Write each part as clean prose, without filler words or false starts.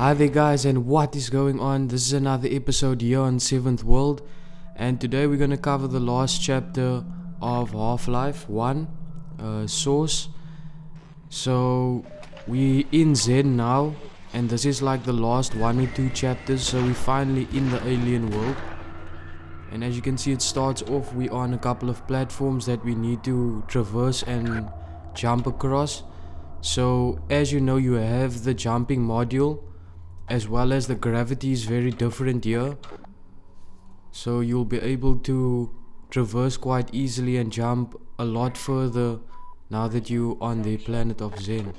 Hi there guys, and what is going on? This is another episode here on 7th World, and today we're going to cover the last chapter of Half-Life 1, Source. So we in Zen now, and this is like the last 1 or 2 chapters, so we're finally in the alien world. And as you can see, it starts off, we're on a couple of platforms that we need to traverse and jump across. So as you know, you have the jumping module, as well as the gravity is very different here, so you'll be able to traverse quite easily and jump a lot further now that you're on the planet of Zen.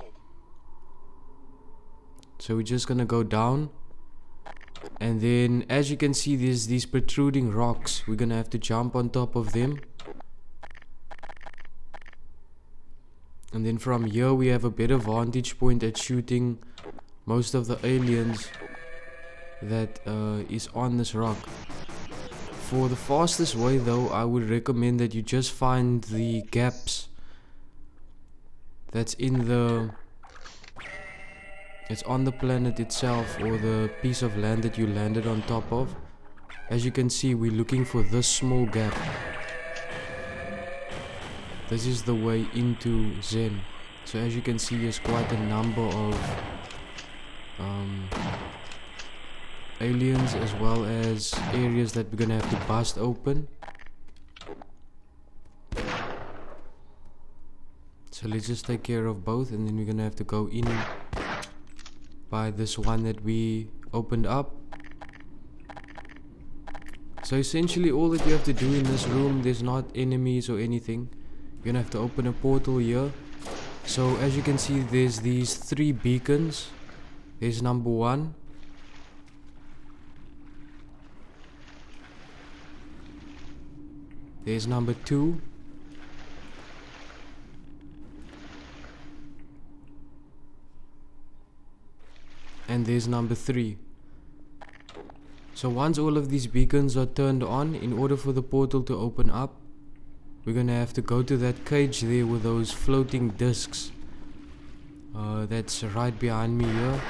So we're just gonna go down, and then as you can see, there's these protruding rocks. We're gonna have to jump on top of them, and then from here we have a better vantage point at shooting most of the aliens that is on this rock. For the fastest way though, I would recommend that you just find the gaps that's it's on the planet itself, or the piece of land that you landed on top of. As you can see, we're looking for this small gap. This is the way into Zen. So as you can see, there's quite a number of aliens, as well as areas that we're gonna have to bust open. So let's just take care of both, and then we're gonna have to go in by this one that we opened up. So essentially all that you have to do in this room, there's not enemies or anything. You're gonna have to open a portal here. So as you can see, there's these 3 beacons. There's number 1. There's number 2. And there's number 3. So once all of these beacons are turned on, in order for the portal to open up, we're gonna have to go to that cage there with those floating discs. That's right behind me here.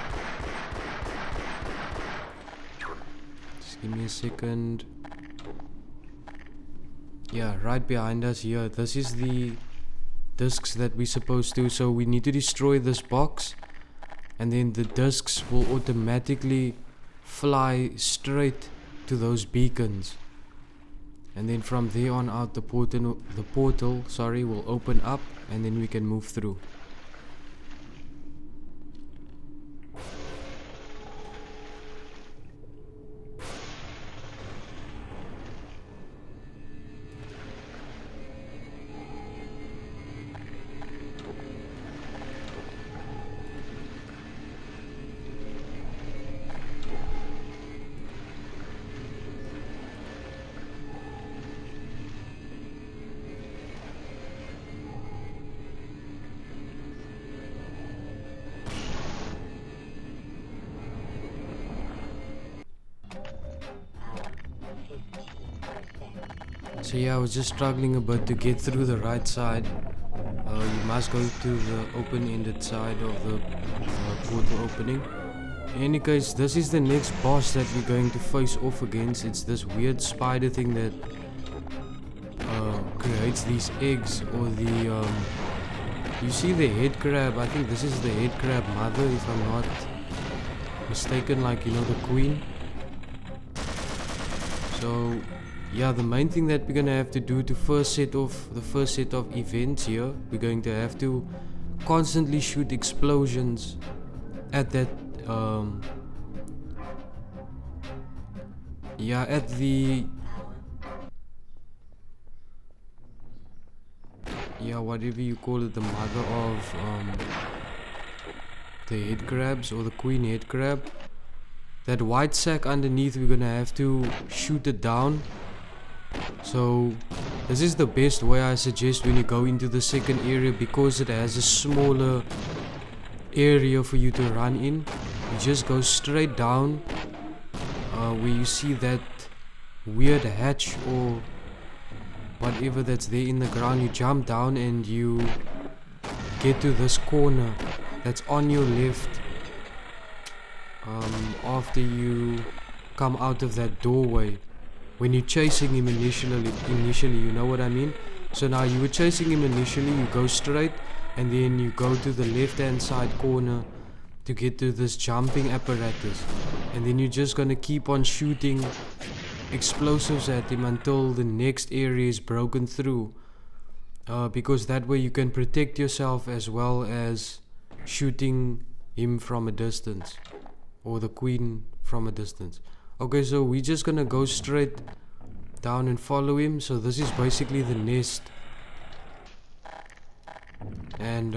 Just give me a second. Yeah, right behind us here. This is the discs that we're supposed to. So we need to destroy this box, and then the discs will automatically fly straight to those beacons. And then from there on out, the portal will open up, and then we can move through. So yeah, I was just struggling a bit to get through the right side. You must go to the open-ended side of the portal opening. In any case, this is the next boss that we're going to face off against. It's this weird spider thing that creates these eggs, or the you see the head crab. I think this is the head crab mother, if I'm not mistaken, like, you know, the queen. So yeah, the main thing that we're gonna have to do to first set off the first set of events here, we're going to have to constantly shoot explosions at that at the whatever you call it, the mother of the head crabs, or the queen head crab. That white sack underneath, we're gonna have to shoot it down. So this is the best way, I suggest, when you go into the second area, because it has a smaller area for you to run in. You just go straight down where you see that weird hatch or whatever that's there in the ground. You jump down and you get to this corner that's on your left. after you come out of that doorway. When you're chasing him initially, you know what I mean? So now you were chasing him initially, you go straight, and then you go to the left-hand side corner to get to this jumping apparatus. And then you're just gonna keep on shooting explosives at him until the next area is broken through. Because that way you can protect yourself as well as shooting him from a distance. Or the queen from a distance. Okay, so we're just gonna go straight down and follow him. So this is basically the nest. And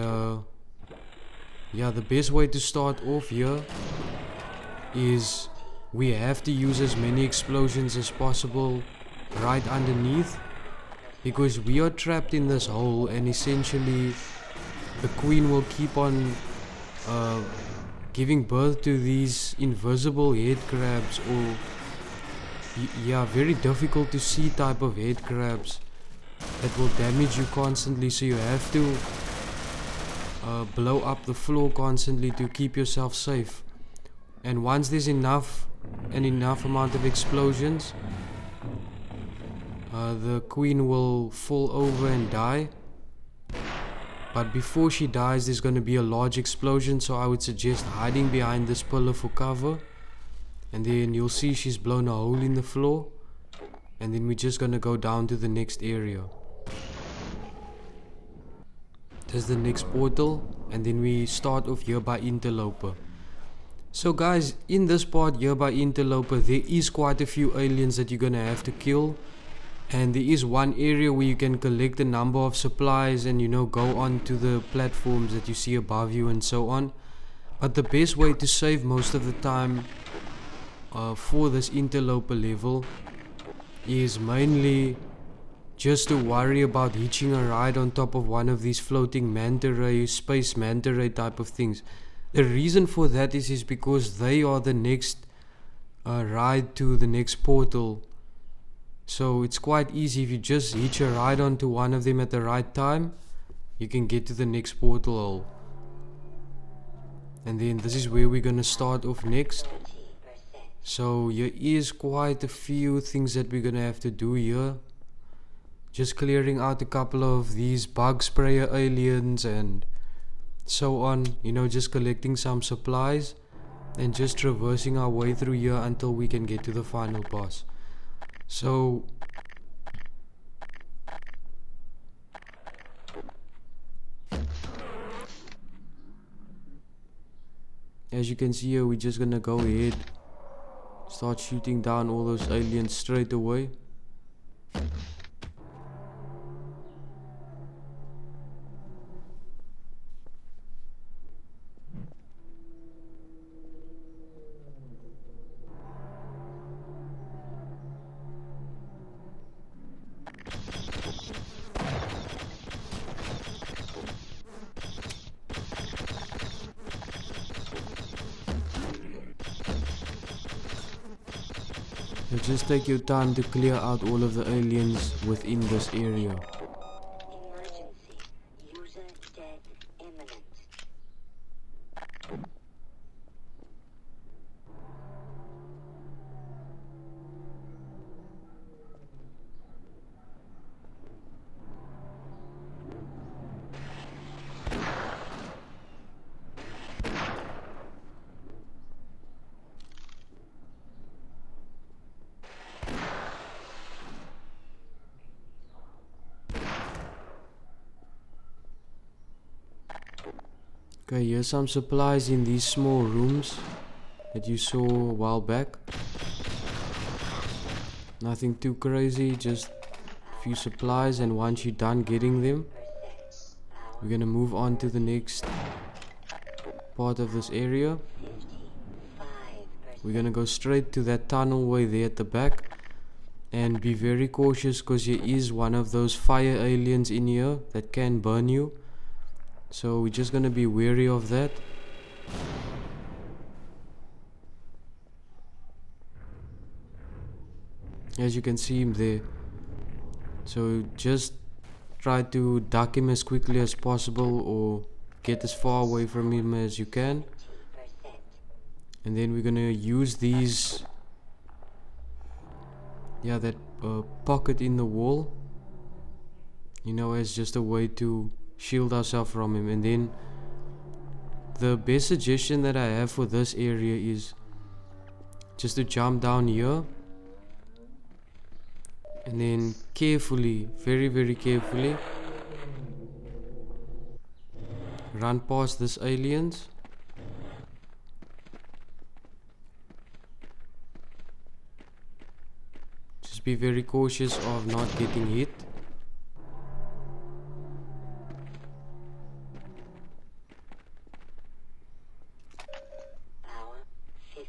yeah, the best way to start off here is we have to use as many explosions as possible right underneath, because we are trapped in this hole, and essentially the queen will keep on giving birth to these invisible head crabs, or yeah, very difficult to see type of head crabs that will damage you constantly. So you have to blow up the floor constantly to keep yourself safe. And once there's enough amount of explosions, the queen will fall over and die. But before she dies, there's going to be a large explosion, so I would suggest hiding behind this pillar for cover. And then you'll see she's blown a hole in the floor. And then we're just going to go down to the next area. There's the next portal, and then we start off here by Interloper. So guys, in this part here by Interloper, there is quite a few aliens that you're going to have to kill. And there is one area where you can collect a number of supplies and, you know, go on to the platforms that you see above you and so on. But the best way to save most of the time for this Interloper level is mainly just to worry about hitching a ride on top of one of these floating manta ray, space manta ray type of things. The reason for that is because they are the next ride to the next portal. So it's quite easy. If you just hitch a ride onto one of them at the right time, you can get to the next portal hole. And then this is where we're gonna start off next. So here is quite a few things that we're gonna have to do here. Just clearing out a couple of these bug sprayer aliens and so on, you know, just collecting some supplies and just traversing our way through here until we can get to the final boss. So as you can see here, we're just gonna go ahead, start shooting down all those aliens straight away. So just take your time to clear out all of the aliens within this area. Emergency. User dead imminent. Okay, here's some supplies in these small rooms that you saw a while back. Nothing too crazy, just a few supplies, and once you're done getting them, we're gonna move on to the next part of this area. We're gonna go straight to that tunnel way there at the back, and be very cautious because there is one of those fire aliens in here that can burn you. So we're just gonna be wary of that. As you can see him there. So just try to duck him as quickly as possible or get as far away from him as you can. And then we're gonna use these, that pocket in the wall, as just a way to shield ourselves from him. And then the best suggestion that I have for this area is just to jump down here and then carefully, very very carefully, run past this aliens. Just be very cautious of not getting hit. Power 15%.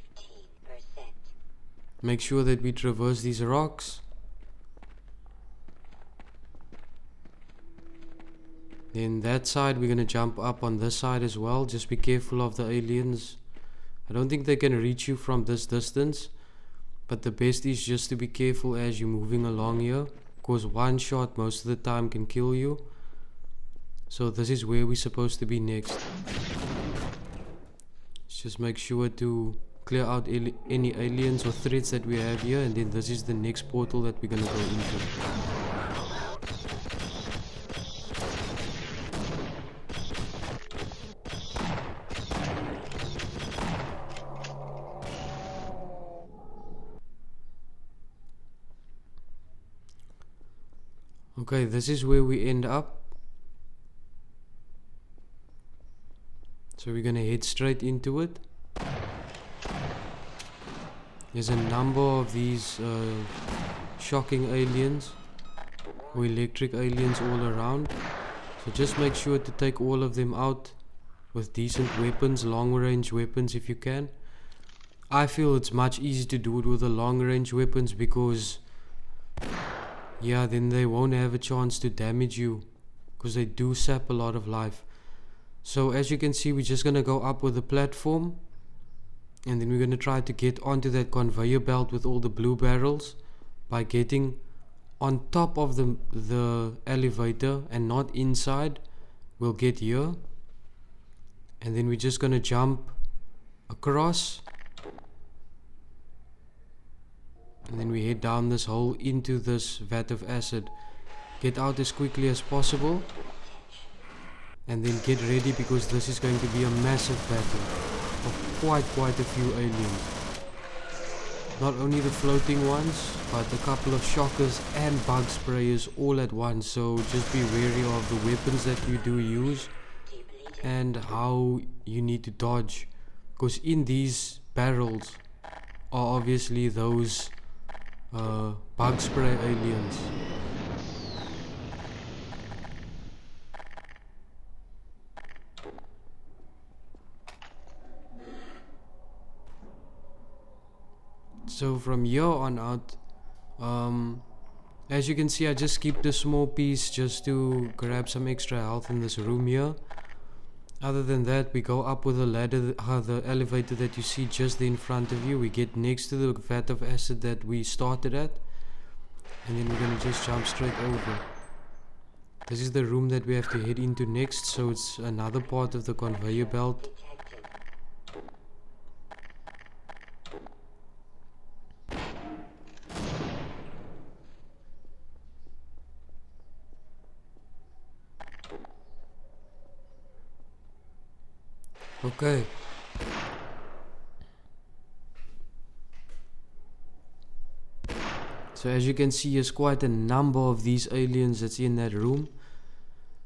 Make sure that we traverse these rocks. Then that side we're gonna jump up on this side as well. Just be careful of the aliens. I don't think they can reach you from this distance, but the best is just to be careful as you're moving along here, because one shot most of the time can kill you. So this is where we're supposed to be next. Just make sure to clear out any aliens or threats that we have here, and then this is the next portal that we're gonna go into. Okay, this is where we end up. So we're gonna head straight into it. There's a number of these shocking aliens or electric aliens all around. So just make sure to take all of them out with decent weapons, long range weapons if you can. I feel it's much easier to do it with the long range weapons because then they won't have a chance to damage you, because they do sap a lot of life. So as you can see, we're just gonna go up with the platform, and then we're gonna try to get onto that conveyor belt with all the blue barrels by getting on top of the elevator and not inside. We'll get here, and then we're just gonna jump across, and then we head down this hole into this vat of acid. Get out as quickly as possible, and then get ready, because this is going to be a massive battle of quite a few aliens. Not only the floating ones, but a couple of shockers and bug sprayers all at once. So just be wary of the weapons that you do use and how you need to dodge, because in these barrels are obviously those bug spray aliens. So from here on out, as you can see, I just skipped a small piece just to grab some extra health in this room here. Other than that, we go up with the ladder, the elevator that you see just in front of you. We get next to the vat of acid that we started at, and then we're gonna just jump straight over. This is the room that we have to head into next, so it's another part of the conveyor belt. Okay. So as you can see, there's quite a number of these aliens that's in that room.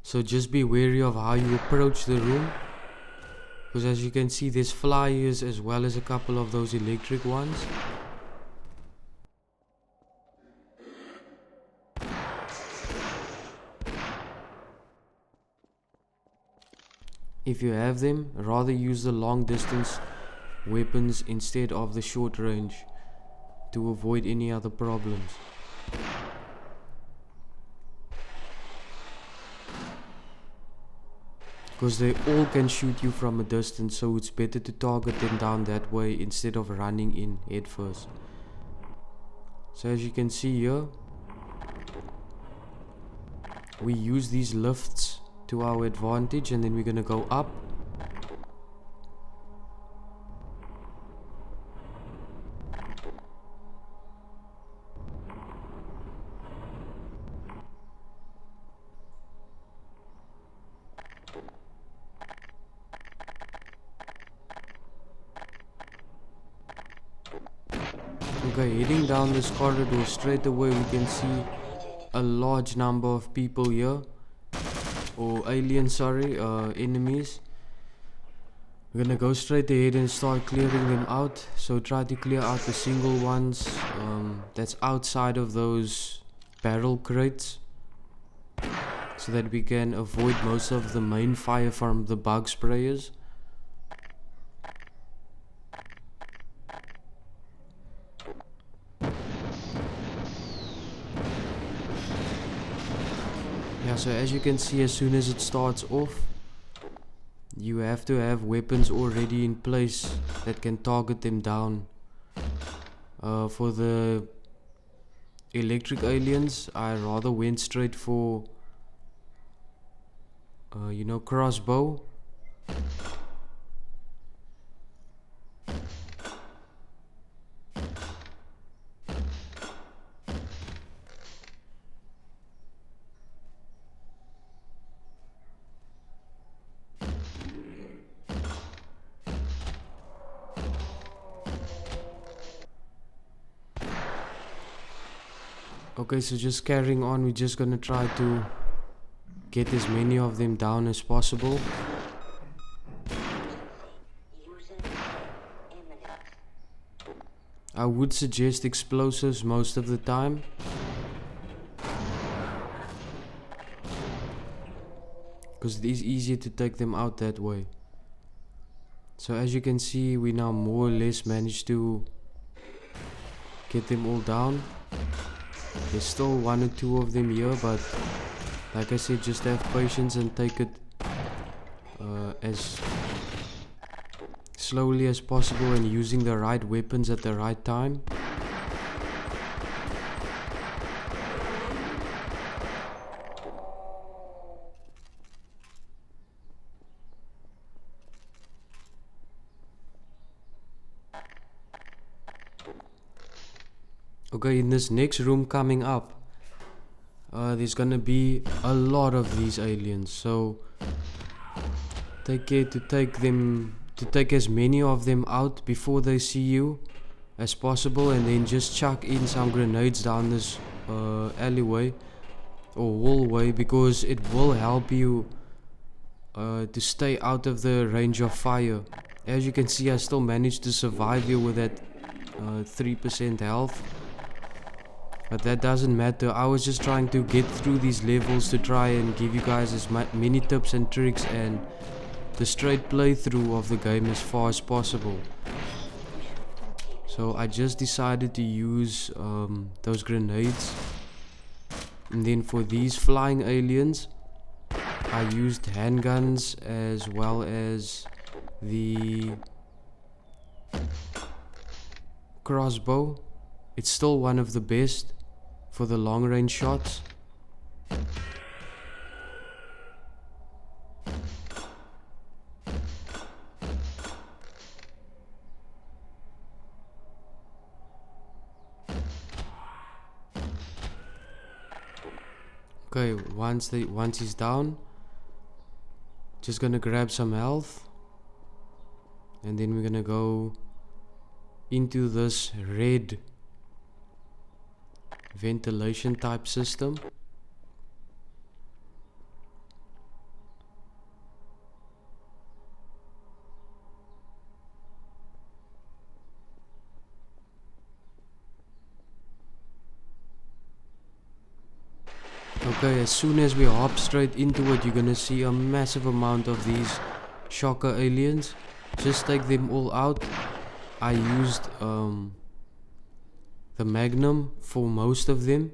So just be wary of how you approach the room, because as you can see, there's flyers as well as a couple of those electric ones. If you have them, rather use the long distance weapons instead of the short range to avoid any other problems. Because they all can shoot you from a distance, so it's better to target them down that way instead of running in head first. So as you can see here, we use these lifts to our advantage, and then we're gonna go up. Okay, heading down this corridor straight away we can see a large number of people here, or aliens, sorry, enemies. We're gonna go straight ahead and start clearing them out. So try to clear out the single ones that's outside of those barrel crates, so that we can avoid most of the main fire from the bug sprayers. Yeah, so as you can see, as soon as it starts off, you have to have weapons already in place that can target them down. For the electric aliens, I rather went straight for crossbow. Okay, so just carrying on, we're just gonna try to get as many of them down as possible. User imminent. I would suggest explosives most of the time, because it is easier to take them out that way. So as you can see, we now more or less managed to get them all down. There's still one or two of them here, but like I said, just have patience and take it as slowly as possible and using the right weapons at the right time. Okay, in this next room coming up, there's gonna be a lot of these aliens, so take care to take as many of them out before they see you as possible, and then just chuck in some grenades down this alleyway or hallway, because it will help you to stay out of the range of fire. As you can see, I still managed to survive here with that 3% health. But that doesn't matter. I was just trying to get through these levels to try and give you guys as many tips and tricks and the straight playthrough of the game as far as possible. So I just decided to use those grenades. And then for these flying aliens, I used handguns as well as the crossbow. It's still one of the best for the long range shots. Okay, once he's down, just gonna grab some health, and then we're gonna go into this red ventilation type system. Okay, as soon as we hop straight into it, you're gonna see a massive amount of these shocker aliens. Just take them all out. I used the Magnum for most of them.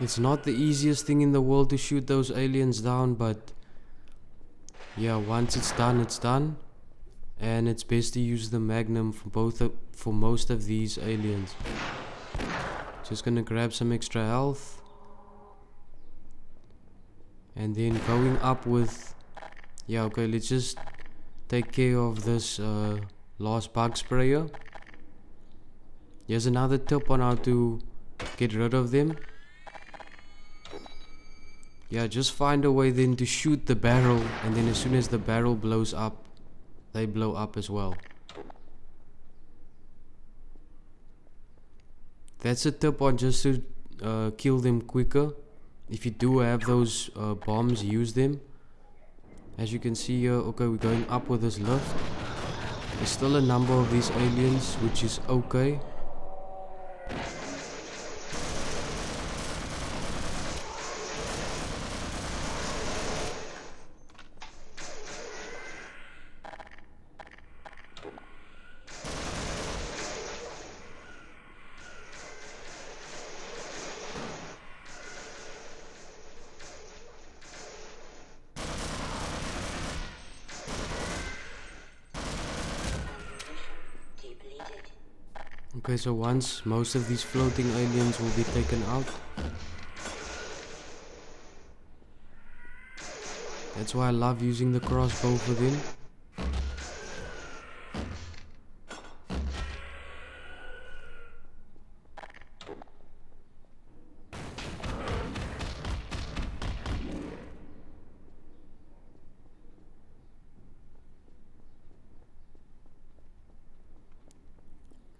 It's not the easiest thing in the world to shoot those aliens down, but yeah, once it's done, it's done. And it's best to use the Magnum for most of these aliens. Just gonna grab some extra health. And then going up with... Yeah, okay, let's just take care of this last bug sprayer. Here's another tip on how to get rid of them. Yeah, just find a way then to shoot the barrel, and then as soon as the barrel blows up, they blow up as well. That's a tip on just to kill them quicker. If you do have those bombs, use them. As you can see here, okay, we're going up with this lift. There's still a number of these aliens, which is okay. Okay, so once most of these floating aliens will be taken out, that's why I love using the crossbow for them.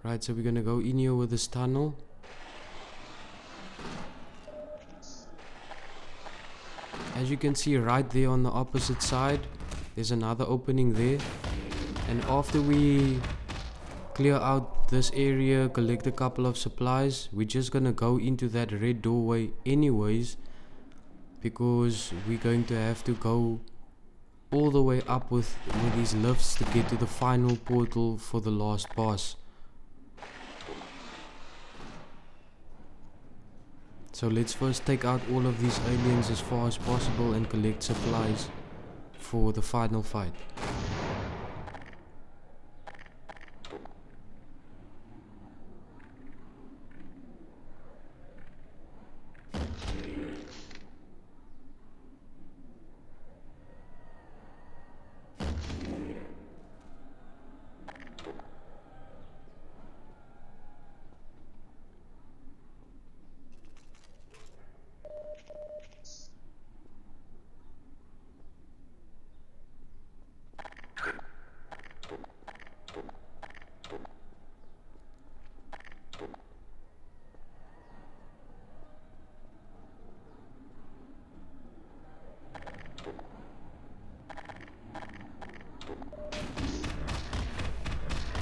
Right, so we're gonna go in here with this tunnel. As you can see right there on the opposite side, there's another opening there. And after we clear out this area, collect a couple of supplies, we're just gonna go into that red doorway anyways, because we're going to have to go all the way up with these lifts to get to the final portal for the last boss. So let's first take out all of these aliens as far as possible and collect supplies for the final fight.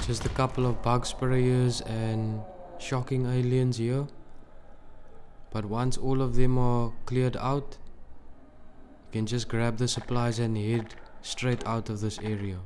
Just a couple of bug sprayers and shocking aliens here. But once all of them are cleared out, you can just grab the supplies and head straight out of this area.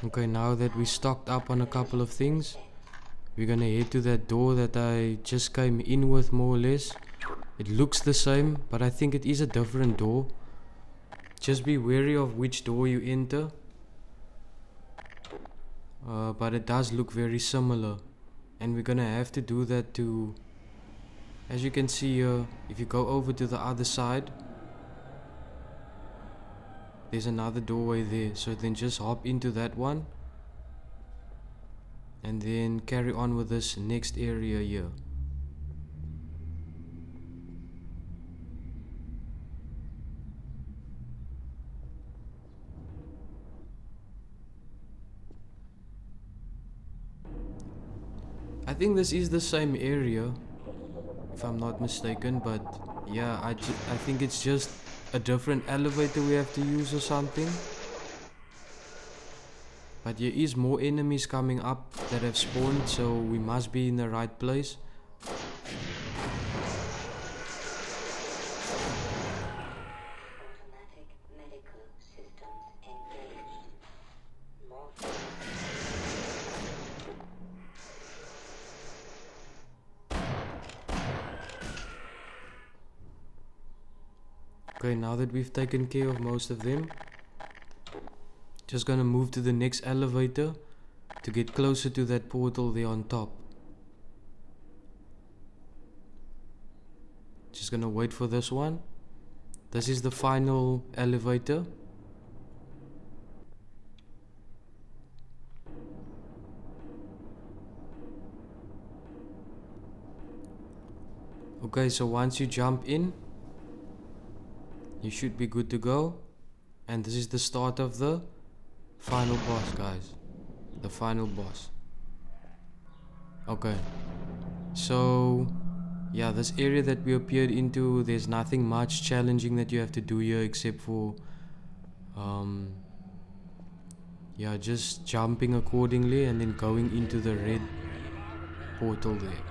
Okay, now that we stocked up on a couple of things, we're gonna head to that door that I just came in with, more or less. It looks the same, but I think it is a different door. Just be wary of which door you enter. But it does look very similar, and we're gonna have to do that too. As you can see here, if you go over to the other side, there's another doorway there, so then just hop into that one and then carry on with this next area here. I think this is the same area, if I'm not mistaken, but yeah, I think it's just a different elevator we have to use or something. But there is more enemies coming up that have spawned, so we must be in the right place. Okay, now that we've taken care of most of them, just gonna move to the next elevator to get closer to that portal there on top. Just gonna wait for this one. This is the final elevator. Okay, so once you jump in, you should be good to go. And this is the start of the final boss, guys. The final boss. Okay. So, yeah, this area that we appeared into, there's nothing much challenging that you have to do here except for, yeah, just jumping accordingly and then going into the red portal there.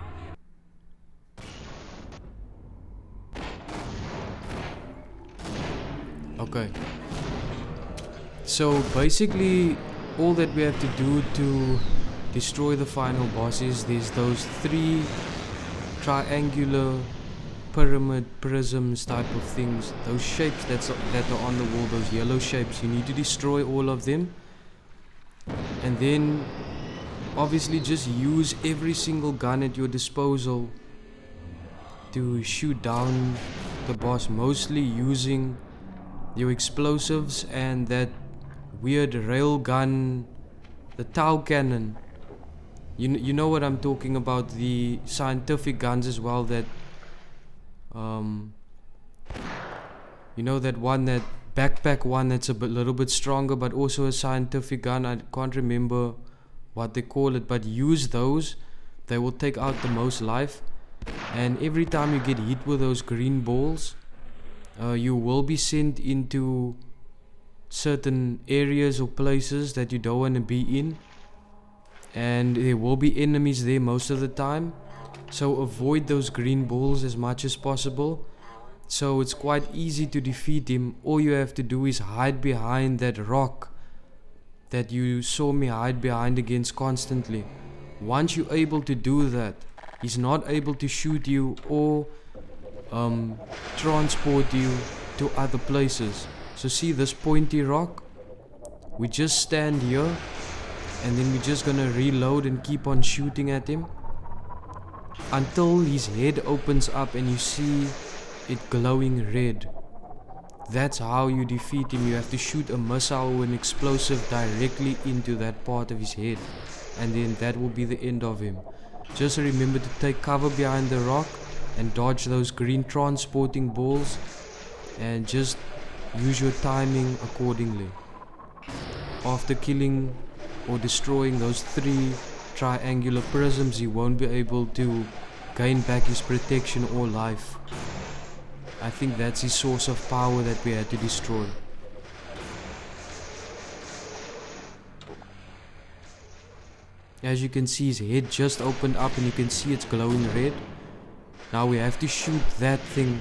Okay. So basically all that we have to do to destroy the final boss is there's those 3 triangular pyramid prisms type of things, those shapes that are on the wall, those yellow shapes. You need to destroy all of them, and then obviously just use every single gun at your disposal to shoot down the boss, mostly using your explosives and that weird rail gun, the Tau cannon. You know what I'm talking about, the scientific guns as well, that you know, that one, that backpack one that's a little bit stronger but also a scientific gun. I can't remember what they call it, but use those. They will take out the most life, and every time you get hit with those green balls, you will be sent into certain areas or places that you don't want to be in, and there will be enemies there most of the time, so avoid those green balls as much as possible. So it's quite easy to defeat him. All you have to do is hide behind that rock that you saw me hide behind against constantly. Once you're able to do that, he's not able to shoot you or transport you to other places. So see this pointy rock? We just stand here and then we're just gonna reload and keep on shooting at him until his head opens up and you see it glowing red. That's how you defeat him. You have to shoot a missile or an explosive directly into that part of his head, and then that will be the end of him. Just remember to take cover behind the rock and dodge those green transporting balls, and just use your timing accordingly. After killing or destroying those 3 triangular prisms, he won't be able to gain back his protection or life. I think that's his source of power that we had to destroy. As you can see, his head just opened up and you can see it's glowing red. Now we have to shoot that thing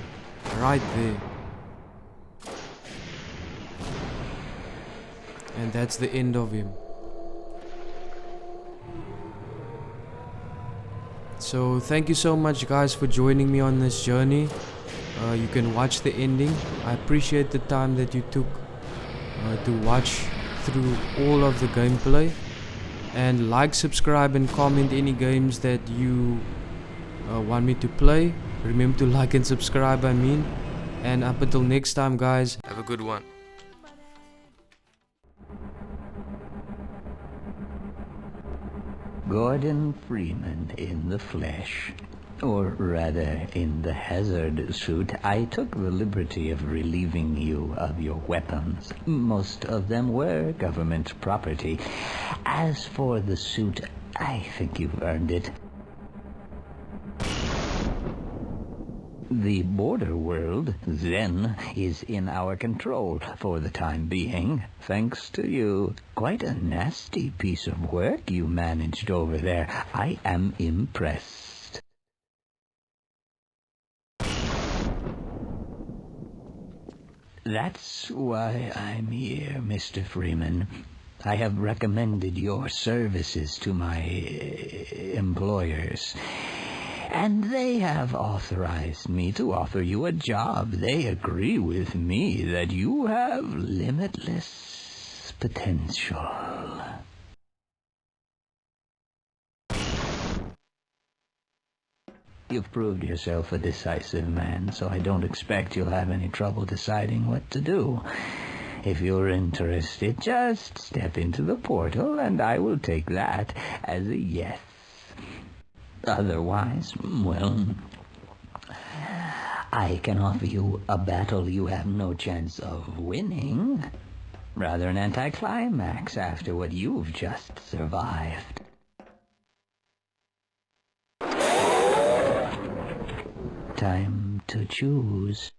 right there. And that's the end of him. So thank you so much, guys, for joining me on this journey. You can watch the ending. I appreciate the time that you took to watch through all of the gameplay. And like, subscribe and comment any games that you want me to play. Remember to like and subscribe, I mean. And up until next time, guys, have a good one. Gordon Freeman in the flesh. Or rather, in the hazard suit. I took the liberty of relieving you of your weapons. Most of them were government property. As for the suit, I think you've earned it. The border world, then, is in our control for the time being, thanks to you. Quite a nasty piece of work you managed over there. I am impressed. That's why I'm here, Mr. Freeman. I have recommended your services to my employers. and they have authorized me to offer you a job. They agree with me that you have limitless potential. You've proved yourself a decisive man, so I don't expect you'll have any trouble deciding what to do. If you're interested, just step into the portal, and I will take that as a yes. Otherwise, well, I can offer you a battle you have no chance of winning. Rather an anticlimax after what you've just survived. Time to choose.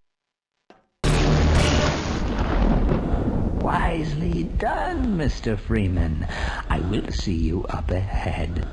Wisely done, Mr. Freeman. I will see you up ahead.